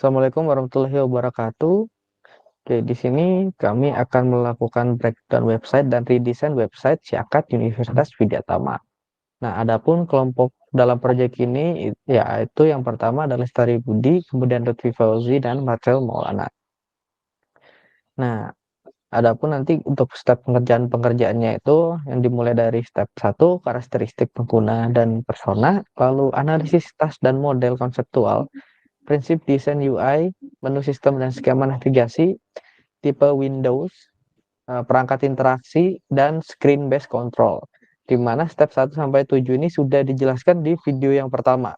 Assalamualaikum warahmatullahi wabarakatuh. Oke, di sini kami akan melakukan breakdown website dan redesign website Syakat Universitas Widyatama. Nah, adapun kelompok dalam proyek ini, yaitu yang pertama adalah Lestari Budi, kemudian Lutfi Fauzi, dan Marcel Maulana. Nah, adapun nanti untuk step pengerjaannya itu yang dimulai dari step 1, karakteristik pengguna dan persona, lalu analisis tas dan model konseptual, prinsip desain UI, menu sistem dan skema navigasi, tipe Windows, perangkat interaksi, dan screen based control. Di mana step 1 sampai 7 ini sudah dijelaskan di video yang pertama.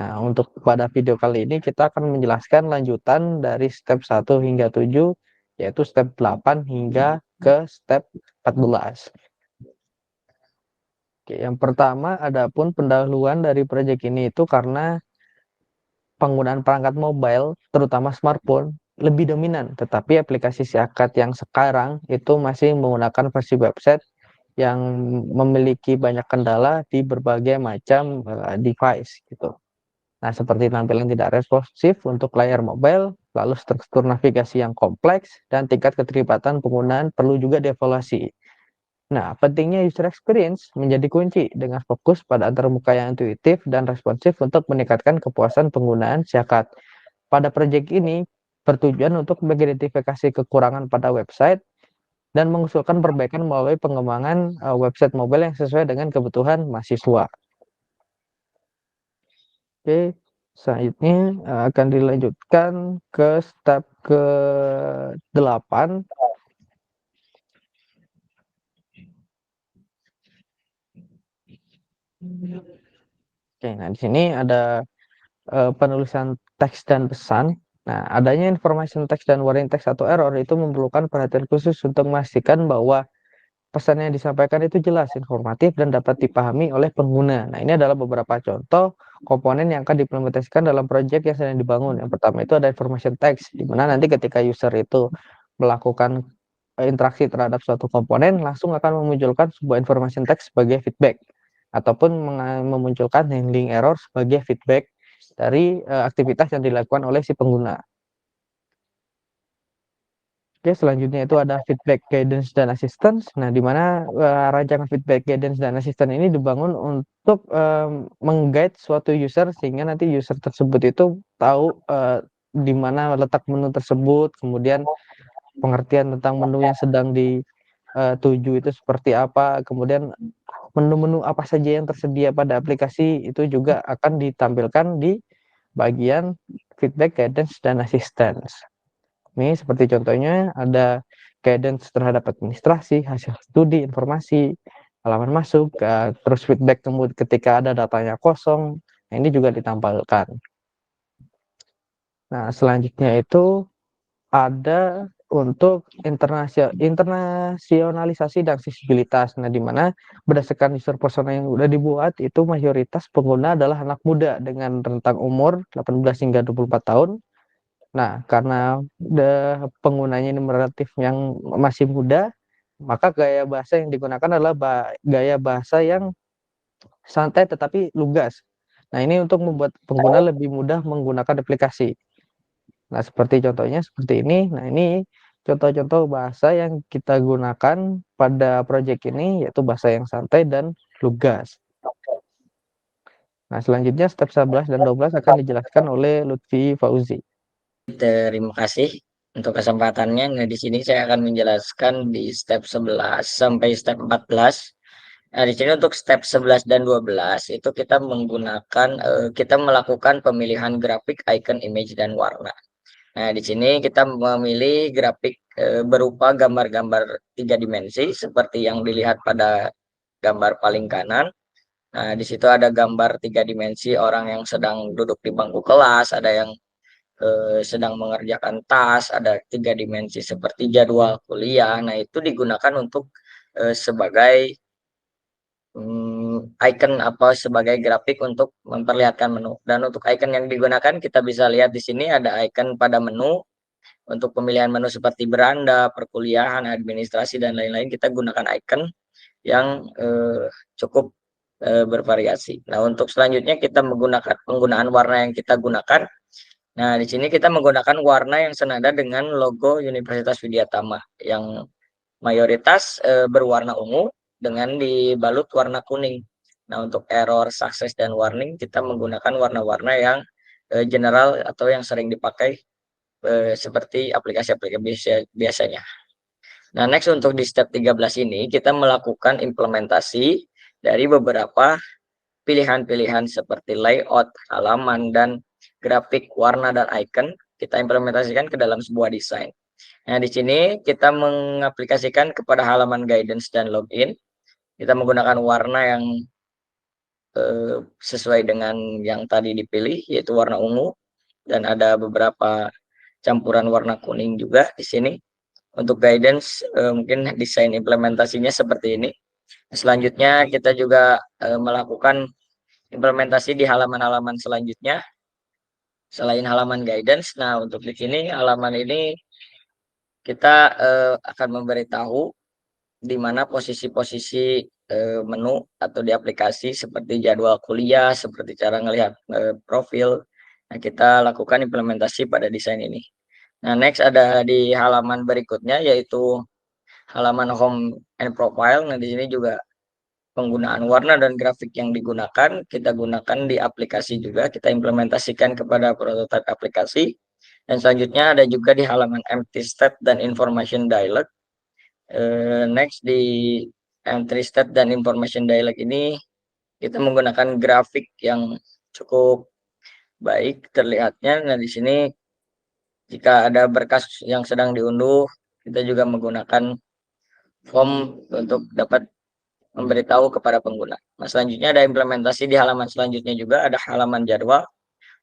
Nah, untuk pada video kali ini kita akan menjelaskan lanjutan dari step 1 hingga 7, yaitu step 8 hingga ke step 14. Oke, yang pertama adapun pendahuluan dari proyek ini itu karena penggunaan perangkat mobile, terutama smartphone, lebih dominan. Tetapi aplikasi Syakat yang sekarang itu masih menggunakan versi website yang memiliki banyak kendala di berbagai macam device gitu. Nah, seperti tampilan tidak responsif untuk layar mobile, lalu struktur navigasi yang kompleks, dan tingkat keterlibatan penggunaan perlu juga dievaluasi. Nah, pentingnya user experience menjadi kunci dengan fokus pada antarmuka yang intuitif dan responsif untuk meningkatkan kepuasan penggunaan Syakat. Pada proyek ini bertujuan untuk mengidentifikasi kekurangan pada website dan mengusulkan perbaikan melalui pengembangan website mobile yang sesuai dengan kebutuhan mahasiswa. Oke, selanjutnya akan dilanjutkan ke step ke-8. Oke, nah di sini ada penulisan teks dan pesan. Nah, adanya information text dan warning text atau error itu memerlukan perhatian khusus untuk memastikan bahwa pesan yang disampaikan itu jelas, informatif, dan dapat dipahami oleh pengguna. Nah, ini adalah beberapa contoh komponen yang akan diimplementasikan dalam proyek yang sedang dibangun. Yang pertama itu ada information text, di mana nanti ketika user itu melakukan interaksi terhadap suatu komponen, langsung akan memunculkan sebuah information text sebagai feedback, ataupun memunculkan handling error sebagai feedback dari aktivitas yang dilakukan oleh si pengguna. Oke, selanjutnya itu ada feedback guidance dan assistance. Nah, di mana rancangan feedback guidance dan assistance ini dibangun untuk mengguide suatu user sehingga nanti user tersebut itu tahu di mana letak menu tersebut, kemudian pengertian tentang menu yang sedang dituju itu seperti apa, kemudian menu-menu apa saja yang tersedia pada aplikasi itu juga akan ditampilkan di bagian feedback guidance dan assistance. Ini seperti contohnya ada guidance terhadap administrasi, hasil studi, informasi, halaman masuk, terus feedback kemudian ketika ada datanya kosong. Nah, ini juga ditampilkan. Nah, selanjutnya itu ada untuk internasionalisasi dan aksesibilitas. Nah, di mana berdasarkan user persona yang sudah dibuat, itu mayoritas pengguna adalah anak muda dengan rentang umur 18 hingga 24 tahun. Nah, karena penggunanya ini relatif yang masih muda, maka gaya bahasa yang digunakan adalah gaya bahasa yang santai tetapi lugas. Nah, ini untuk membuat pengguna lebih mudah menggunakan aplikasi. Nah, seperti contohnya seperti ini. Nah, ini contoh-contoh bahasa yang kita gunakan pada proyek ini, yaitu bahasa yang santai dan lugas. Nah, selanjutnya step 11 dan 12 akan dijelaskan oleh Lutfi Fauzi. Terima kasih untuk kesempatannya. Nah, di sini saya akan menjelaskan di step 11 sampai step 14. Nah, di sini untuk step 11 dan 12 itu kita menggunakan kita melakukan pemilihan grafik, icon, image, dan warna. Nah, di sini kita memilih grafik berupa gambar-gambar 3 dimensi seperti yang dilihat pada gambar paling kanan. Nah, di situ ada gambar 3 dimensi orang yang sedang duduk di bangku kelas, ada yang sedang mengerjakan tas, ada 3 dimensi seperti jadwal kuliah. Nah, itu digunakan untuk sebagai icon apa sebagai grafik untuk memperlihatkan menu. Dan untuk icon yang digunakan kita bisa lihat di sini ada icon pada menu untuk pemilihan menu seperti beranda, perkuliahan, administrasi dan lain-lain. Kita gunakan icon yang cukup bervariasi. Nah, untuk selanjutnya kita menggunakan penggunaan warna yang kita gunakan. Nah, di sini kita menggunakan warna yang senada dengan logo Universitas Widyatama yang mayoritas berwarna ungu dengan dibalut warna kuning. Nah, untuk error, success, dan warning kita menggunakan warna-warna yang general atau yang sering dipakai seperti aplikasi-aplikasi biasanya. Nah, next untuk di step 13 ini kita melakukan implementasi dari beberapa pilihan-pilihan seperti layout, halaman, dan grafik, warna, dan icon kita implementasikan ke dalam sebuah desain. Nah, di sini kita mengaplikasikan kepada halaman guidance dan login. Kita menggunakan warna yang sesuai dengan yang tadi dipilih, yaitu warna ungu, dan ada beberapa campuran warna kuning juga di sini. Untuk guidance, mungkin desain implementasinya seperti ini. Selanjutnya kita juga melakukan implementasi di halaman-halaman selanjutnya selain halaman guidance. Nah, untuk di sini halaman ini kita akan memberitahu di mana posisi-posisi menu atau di aplikasi seperti jadwal kuliah, seperti cara ngelihat profil. Nah, kita lakukan implementasi pada desain ini. Nah, next ada di halaman berikutnya yaitu halaman home and profile. Nah, di sini juga penggunaan warna dan grafik yang digunakan kita gunakan di aplikasi juga, kita implementasikan kepada prototipe aplikasi. Dan selanjutnya ada juga di halaman empty state dan information dialog. Next di empty state dan information dialog ini kita menggunakan grafik yang cukup baik terlihatnya. Nah, di sini jika ada berkas yang sedang diunduh, kita juga menggunakan form untuk dapat memberitahu kepada pengguna. Nah, selanjutnya ada implementasi di halaman selanjutnya juga, ada halaman jadwal.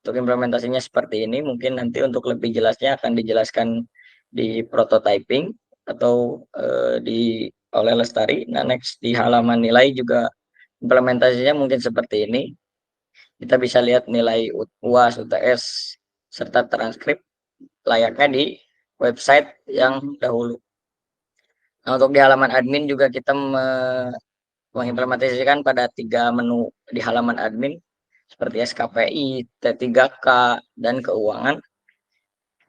Untuk implementasinya seperti ini, mungkin nanti untuk lebih jelasnya akan dijelaskan di prototyping atau oleh Lestari. Nah, next di halaman nilai juga implementasinya mungkin seperti ini. Kita bisa lihat nilai UAS, UTS, serta transkrip layaknya di website yang dahulu. Nah, untuk di halaman admin juga kita mengimplementasikan pada 3 menu di halaman admin seperti SKPI, T3K, dan keuangan.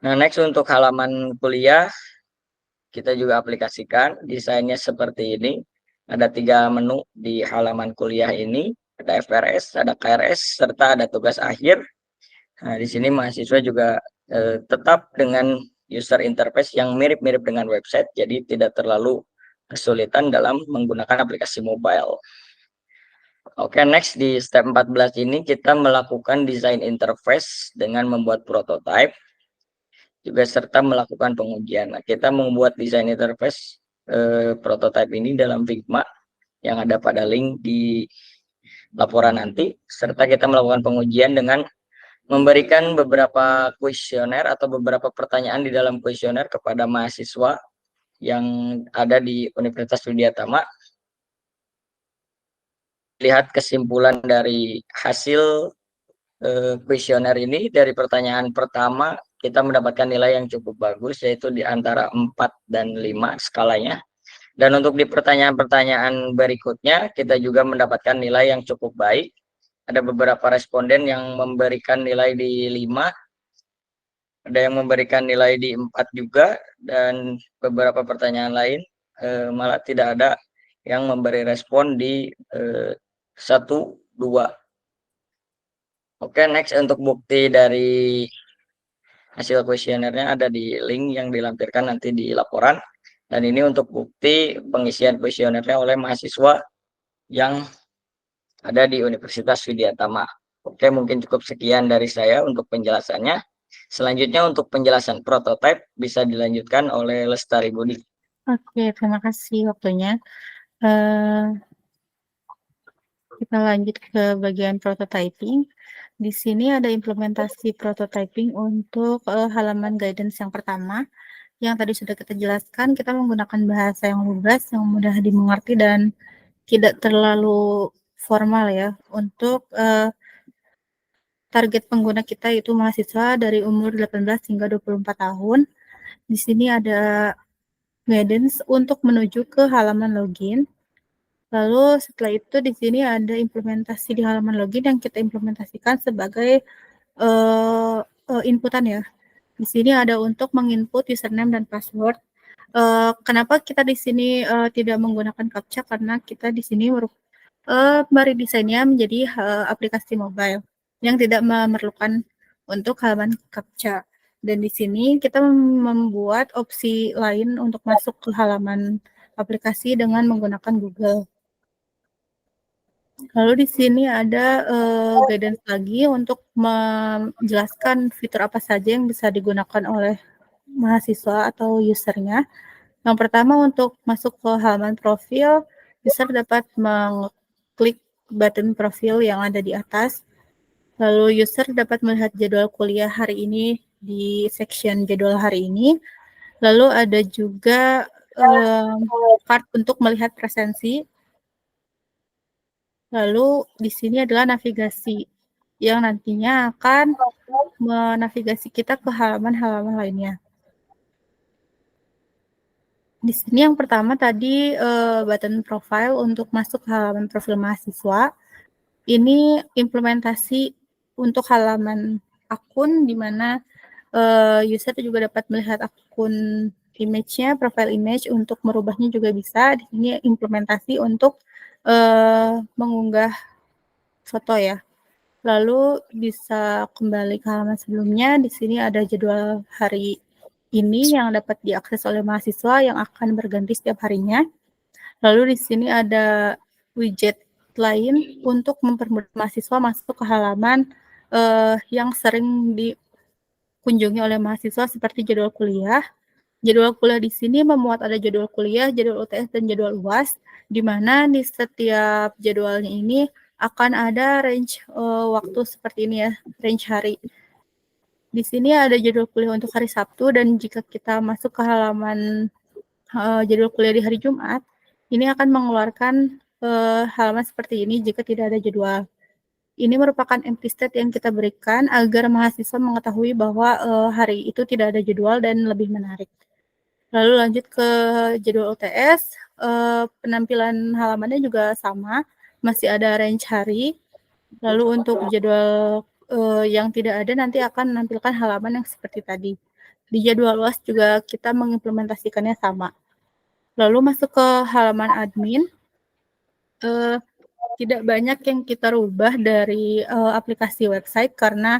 Nah, next untuk halaman kuliah kita juga aplikasikan desainnya seperti ini. Ada 3 menu di halaman kuliah ini, ada FRS, ada KRS, serta ada tugas akhir. Nah, di sini mahasiswa juga tetap dengan user interface yang mirip-mirip dengan website, jadi tidak terlalu kesulitan dalam menggunakan aplikasi mobile. Oke, next di step 14 ini kita melakukan desain interface dengan membuat prototype juga serta melakukan pengujian. Nah, kita membuat desain interface prototype ini dalam Figma yang ada pada link di laporan nanti, serta kita melakukan pengujian dengan memberikan beberapa kuesioner atau beberapa pertanyaan di dalam kuesioner kepada mahasiswa yang ada di Universitas Widyatama. Lihat kesimpulan dari hasil kuesioner ini. Dari pertanyaan pertama kita mendapatkan nilai yang cukup bagus, yaitu di antara 4 dan 5 skalanya. Dan untuk di pertanyaan-pertanyaan berikutnya kita juga mendapatkan nilai yang cukup baik. Ada beberapa responden yang memberikan nilai di 5, ada yang memberikan nilai di 4 juga, dan beberapa pertanyaan lain malah tidak ada yang memberi respon di 1, 2. Oke, next untuk bukti dari hasil kuesionernya ada di link yang dilampirkan nanti di laporan. Dan ini untuk bukti pengisian kuesionernya oleh mahasiswa yang ada di Universitas Widyatama. Oke, mungkin cukup sekian dari saya untuk penjelasannya. Selanjutnya untuk penjelasan prototipe bisa dilanjutkan oleh Lestari Budi. Oke, terima kasih waktunya. Kita lanjut ke bagian prototyping. Di sini ada implementasi prototyping untuk halaman guidance yang pertama. Yang tadi sudah kita jelaskan, kita menggunakan bahasa yang lugas, yang mudah dimengerti dan tidak terlalu formal ya. Untuk target pengguna kita itu mahasiswa dari umur 18 hingga 24 tahun. Di sini ada guidance untuk menuju ke halaman login. Lalu setelah itu di sini ada implementasi di halaman login yang kita implementasikan sebagai inputan ya. Di sini ada untuk menginput username dan password. Kenapa kita di sini tidak menggunakan CAPTCHA? Karena kita di sini meredesainnya menjadi aplikasi mobile yang tidak memerlukan untuk halaman CAPTCHA. Dan di sini kita membuat opsi lain untuk masuk ke halaman aplikasi dengan menggunakan Google. Lalu di sini ada guidance lagi untuk menjelaskan fitur apa saja yang bisa digunakan oleh mahasiswa atau usernya. Yang pertama, untuk masuk ke halaman profil, user dapat mengklik button profil yang ada di atas. Lalu user dapat melihat jadwal kuliah hari ini di section jadwal hari ini. Lalu ada juga part untuk melihat presensi. Lalu di sini adalah navigasi yang nantinya akan menavigasi kita ke halaman-halaman lainnya. Di sini yang pertama tadi button profile untuk masuk ke halaman profil mahasiswa. Ini implementasi untuk halaman akun di mana user juga dapat melihat akun image-nya, profile image, untuk merubahnya juga bisa. Di sini implementasi untuk mengunggah foto ya. Lalu bisa kembali ke halaman sebelumnya. Di sini ada jadwal hari ini yang dapat diakses oleh mahasiswa yang akan berganti setiap harinya. Lalu di sini ada widget lain untuk mempermudah mahasiswa masuk ke halaman yang sering dikunjungi oleh mahasiswa seperti jadwal kuliah. Jadwal kuliah di sini memuat ada jadwal kuliah, jadwal UTS, dan jadwal UAS, di mana di setiap jadwalnya ini akan ada range waktu seperti ini ya, range hari. Di sini ada jadwal kuliah untuk hari Sabtu, dan jika kita masuk ke halaman jadwal kuliah di hari Jumat, ini akan mengeluarkan halaman seperti ini jika tidak ada jadwal. Ini merupakan empty state yang kita berikan agar mahasiswa mengetahui bahwa hari itu tidak ada jadwal dan lebih menarik. Lalu lanjut ke jadwal UTS, penampilan halamannya juga sama, masih ada range hari. Lalu untuk jadwal yang tidak ada nanti akan menampilkan halaman yang seperti tadi. Di jadwal UAS juga kita mengimplementasikannya sama. Lalu masuk ke halaman admin, tidak banyak yang kita rubah dari aplikasi website karena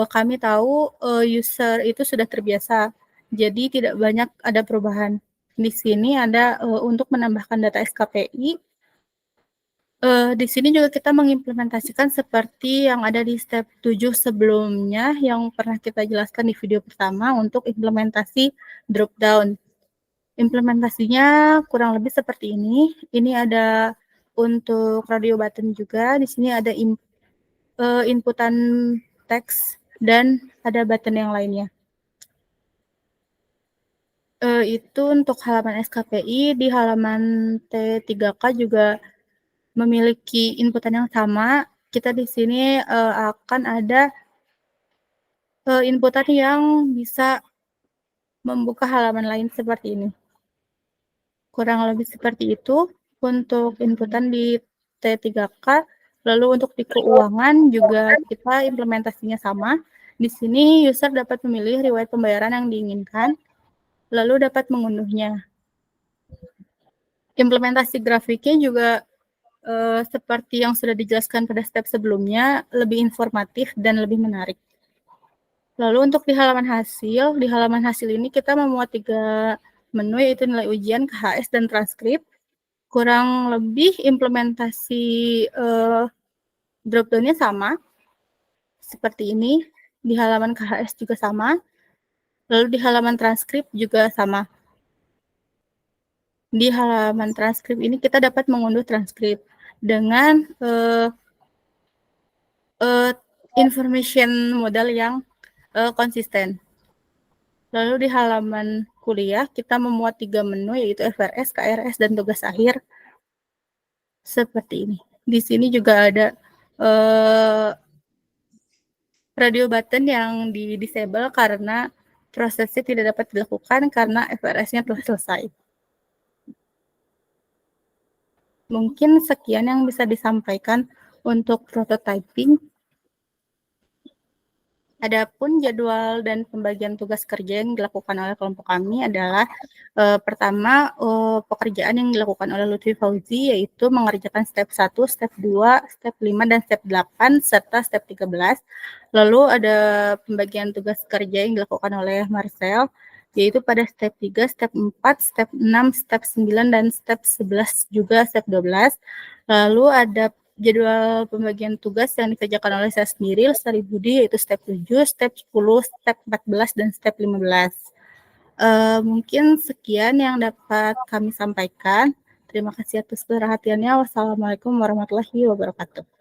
kami tahu user itu sudah terbiasa, jadi tidak banyak ada perubahan. Di sini ada untuk menambahkan data SKPI. Di sini juga kita mengimplementasikan seperti yang ada di step 7 sebelumnya yang pernah kita jelaskan di video pertama untuk implementasi drop down. Implementasinya kurang lebih seperti ini. Ini ada untuk radio button juga. Di sini ada inputan teks dan ada button yang lainnya. Itu untuk halaman SKPI. Di halaman T3K juga memiliki inputan yang sama. Kita di sini akan ada inputan yang bisa membuka halaman lain seperti ini. Kurang lebih seperti itu untuk inputan di T3K. Lalu untuk di keuangan juga kita implementasinya sama. Di sini user dapat memilih riwayat pembayaran yang diinginkan, lalu dapat mengunduhnya. Implementasi grafiknya juga seperti yang sudah dijelaskan pada step sebelumnya, lebih informatif dan lebih menarik. Lalu untuk di halaman hasil ini kita memuat 3 menu, yaitu nilai ujian, KHS, dan transkrip. Kurang lebih implementasi drop-down-nya sama, seperti ini. Di halaman KHS juga sama, lalu di halaman transkrip juga sama. Di halaman transkrip ini kita dapat mengunduh transkrip dengan information modal yang konsisten. Lalu di halaman kuliah kita memuat 3 menu, yaitu FRS, KRS, dan tugas akhir. Seperti ini. Di sini juga ada radio button yang di-disable karena prosesnya tidak dapat dilakukan karena FRS-nya telah selesai. Mungkin sekian yang bisa disampaikan untuk prototyping. Adapun jadwal dan pembagian tugas kerja yang dilakukan oleh kelompok kami adalah pertama pekerjaan yang dilakukan oleh Lutfi Fauzi yaitu mengerjakan step 1, step 2, step 5, dan step 8 serta step 13. Lalu ada pembagian tugas kerja yang dilakukan oleh Marcel yaitu pada step 3, step 4, step 6, step 9, dan step 11 juga step 12. Lalu ada jadwal pembagian tugas yang dikerjakan oleh saya sendiri, Lestari Budi, yaitu step 7, step 10, step 14, dan step 15. Mungkin sekian yang dapat kami sampaikan. Terima kasih atas perhatiannya. Wassalamualaikum warahmatullahi wabarakatuh.